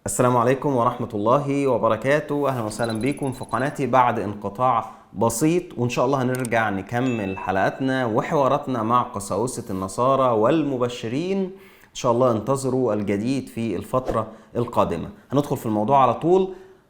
السلام عليكم ورحمة الله وبركاته. أهلا وسهلا بكم في قناتي بعد انقطاع بسيط، وإن شاء الله هنرجع نكمل حلقاتنا وحواراتنا مع قساوسة النصارى والمبشرين. إن شاء الله انتظروا الجديد في الفترة القادمة. هندخل في الموضوع على طول.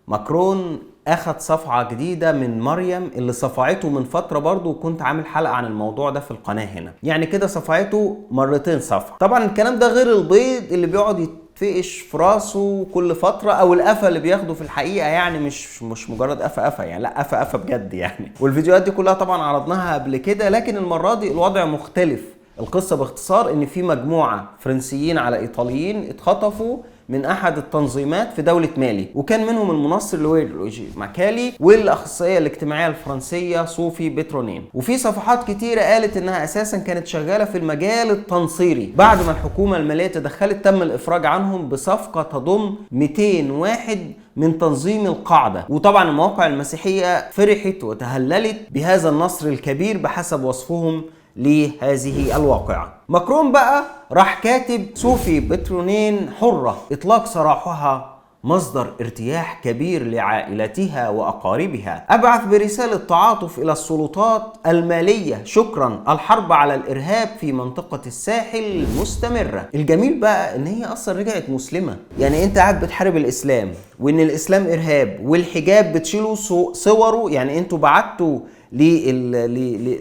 ماكرون أخذ صفعة جديدة من مريم اللي صفعته من فترة برضو، وكنت عامل حلقة عن الموضوع ده في القناة هنا. يعني كده صفعته مرتين صفعة. طبعا الكلام ده غير البيض اللي بيقعد يتفقش في راسه كل فترة، او القفا اللي بياخده في الحقيقة، يعني مش مجرد قفا يعني، لا قفا بجد يعني. والفيديوهات دي كلها طبعا عرضناها قبل كده، لكن المرة دي الوضع مختلف. القصة باختصار ان في مجموعة فرنسيين على ايطاليين اتخطفوا من احد التنظيمات في دولة مالي، وكان منهم المنصر لويجي ماكالي والاخصائية الاجتماعية الفرنسية صوفي بترونين. وفي صفحات كتيرة قالت انها اساسا كانت شغالة في المجال التنصيري. بعد ما الحكومة المالية تدخلت تم الافراج عنهم بصفقة تضم 200 واحد من تنظيم القاعدة. وطبعا المواقع المسيحية فرحت وتهللت بهذا النصر الكبير بحسب وصفهم لهذه الواقعة. ماكرون بقى راح كاتب صوفي بترونين حرة، اطلاق سراحها مصدر ارتياح كبير لعائلتها وأقاربها. أبعث برسالة تعاطف إلى السلطات المالية، شكرا، الحرب على الإرهاب في منطقة الساحل مستمرة. الجميل بقى إن هي أصلا رجعت مسلمة. يعني أنت قاعد بتحارب الإسلام وإن الإسلام إرهاب، والحجاب بتشيلوا صوره. يعني أنتوا بعتوا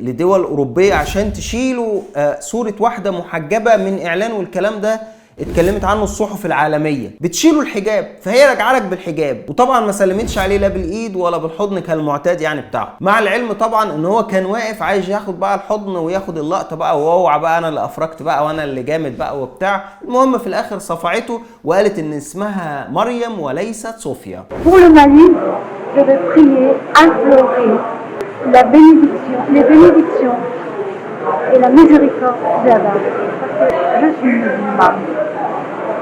لدول أوروبية عشان تشيلوا صورة واحدة محجبة من إعلان، والكلام ده اتكلمت عنه الصحف العالمية. بتشيلوا الحجاب، فهي راجعه لك بالحجاب، وطبعا ما سلمتش عليه لا بالايد ولا بالحضن كالمعتاد يعني بتاعه. مع العلم طبعا ان هو كان واقف عايز ياخد بقى الحضن وياخد اللقطه بقى، واوعى بقى انا اللي افرجت بقى وانا اللي جامد بقى وبتاع. المهم في الاخر صفعته وقالت ان اسمها مريم وليست صوفيا. Pour le Mali, je vais prier, implorer la bénédiction, les bénédictions et la miséricorde d'Allah. Parce que je suis musulmane.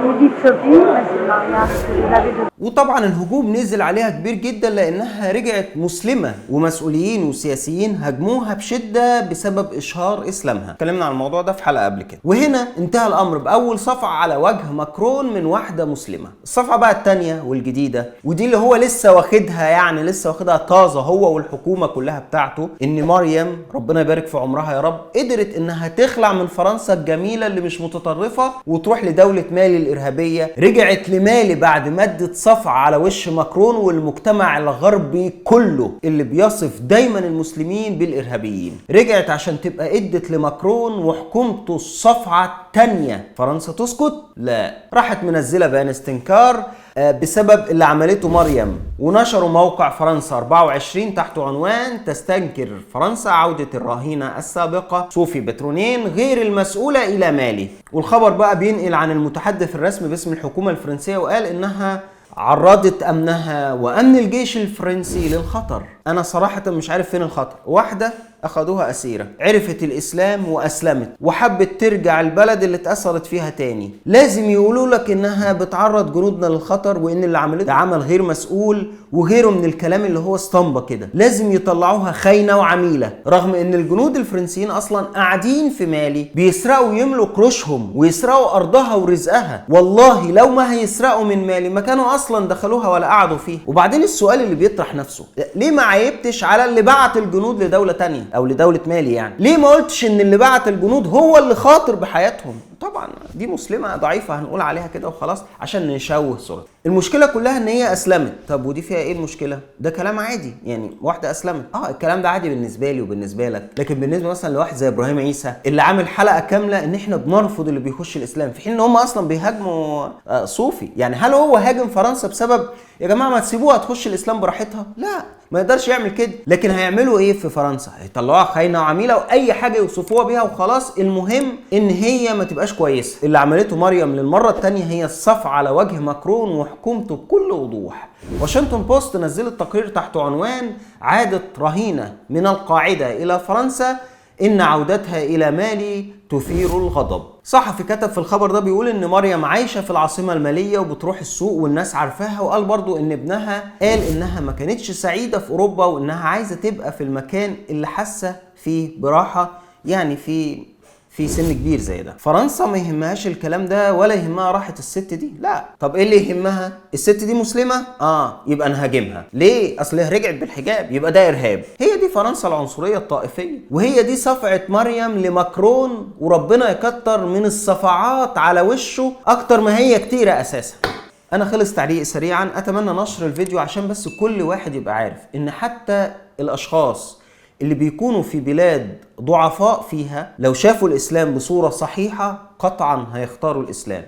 Vous dites Sophie, mais c'est le mariage que je l'avais de. وطبعا الهجوم نزل عليها كبير جدا لانها رجعت مسلمه، ومسؤولين وسياسيين هاجموها بشده بسبب اشهار اسلامها. اتكلمنا عن الموضوع ده في حلقه قبل كده. وهنا انتهى الامر باول صفعه على وجه ماكرون من واحده مسلمه. الصفعه بقى الثانيه والجديده، ودي اللي هو لسه واخدها، يعني لسه واخدها طازه هو والحكومه كلها بتاعته، ان مريم ربنا يبارك في عمرها يا رب قدرت انها تخلع من فرنسا الجميله اللي مش متطرفه وتروح لدوله مالي الارهابيه. رجعت لمالي بعد ما ادت صفعة على وش ماكرون والمجتمع الغربي كله اللي بيصف دايما المسلمين بالإرهابيين. رجعت عشان تبقى ادت لماكرون وحكومته الصفعة التانية. فرنسا تسكت؟ لا، راحت منزلة بيان استنكار بسبب اللي عملته مريم، ونشروا موقع فرنسا 24 تحت عنوان تستنكر فرنسا عودة الرهينة السابقة صوفي بترونين غير المسؤولة إلى مالي. والخبر بقى بينقل عن المتحدث الرسمي باسم الحكومة الفرنسية، وقال إنها عرضت أمنها وأمن الجيش الفرنسي للخطر. أنا صراحة مش عارف فين الخطر. واحدة أخدوها أسيرة، عرفت الإسلام وأسلمت وحبت ترجع البلد اللي اتأثرت فيها تاني. لازم يقولوا لك إنها بتعرض جنودنا للخطر، وإن اللي عملته ده عمل غير مسؤول وغيره من الكلام اللي هو اسطمبة كده. لازم يطلعوها خاينة وعميلة، رغم إن الجنود الفرنسيين أصلا قاعدين في مالي بيسرقوا ويملوا قروشهم ويسرقوا أرضها ورزقها. والله لو ما هيسرقوا من مالي ما كانوا أصلا دخلوها ولا قعدوا فيها. وبعدين السؤال اللي بيطرح نفسه، ليه ما عيبتش على اللي بعت الجنود لدولة تانية او لدولة مالي؟ يعني ليه ما قلتش ان اللي بعت الجنود هو اللي خاطر بحياتهم؟ طبعا دي مسلمة ضعيفة هنقول عليها كده وخلاص عشان نشوه صورتها. المشكلة كلها ان هي اسلمت. طب ودي فيها ايه المشكلة؟ ده كلام عادي، يعني واحدة اسلمت، الكلام ده عادي بالنسبة لي وبالنسبة لك. لكن بالنسبة مثلا لواحد زي ابراهيم عيسى اللي عامل حلقة كاملة ان احنا بنرفض اللي بيخش الاسلام، في حين ان هم اصلا بيهاجموا صوفي. يعني هل هو هاجم فرنسا بسبب يا جماعة ما تسيبوها تخش الاسلام براحتها؟ لا، ما يقدرش يعمل كده. لكن هيعملوا ايه في فرنسا؟ هيطلعوها خاينة وعميلة واي حاجة يوصفوها بيها وخلاص. المهم ان هي ما تبقاش كويسة. اللي عملته مريم للمرة الثانية هي الصفعة على وجه ماكرون وحكومته بكل وضوح. واشنطن بوست نزلت تقرير تحت عنوان عادة رهينة من القاعدة إلى فرنسا، إن عودتها إلى مالي تثير الغضب. صحفي كتب في الخبر ده بيقول إن مريم عايشة في العاصمة المالية وبتروح السوق والناس عارفاها، وقال برضو إن ابنها قال إنها ما كانتش سعيدة في أوروبا وإنها عايزة تبقى في المكان اللي حاسة فيه براحة، يعني في في سن كبير زي ده. فرنسا ما يهمهاش الكلام ده ولا يهمها راحة الست دي، لا. طب ايه اللي يهمها؟ الست دي مسلمة؟ يبقى نهاجمها. ليه؟ اصل رجعت بالحجاب، يبقى ده ارهاب. هي دي فرنسا العنصرية الطائفية، وهي دي صفعة مريم لماكرون، وربنا يكتر من الصفعات على وشه اكتر ما هي كتيرة اساسا. انا خلص تعليق سريعا، اتمنى نشر الفيديو عشان بس كل واحد يبقى عارف ان حتى الاشخاص اللي بيكونوا في بلاد ضعفاء فيها لو شافوا الإسلام بصورة صحيحة قطعا هيختاروا الإسلام،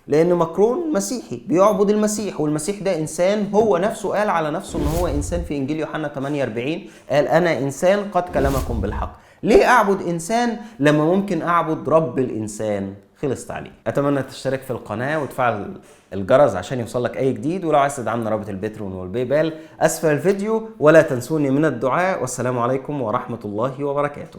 لأن ماكرون مسيحي بيعبد المسيح، والمسيح ده إنسان. هو نفسه قال على نفسه إن هو إنسان في إنجيل يوحنا 48، قال أنا إنسان قد كلمكم بالحق. ليه أعبد إنسان لما ممكن أعبد رب الإنسان؟ خلص تعليق. أتمنى تشترك في القناة وتفعل الجرس عشان يوصلك أي جديد، ولو عايز تدعمنا رابط البترون والباي بال أسفل الفيديو، ولا تنسوني من الدعاء، والسلام عليكم ورحمة الله وبركاته.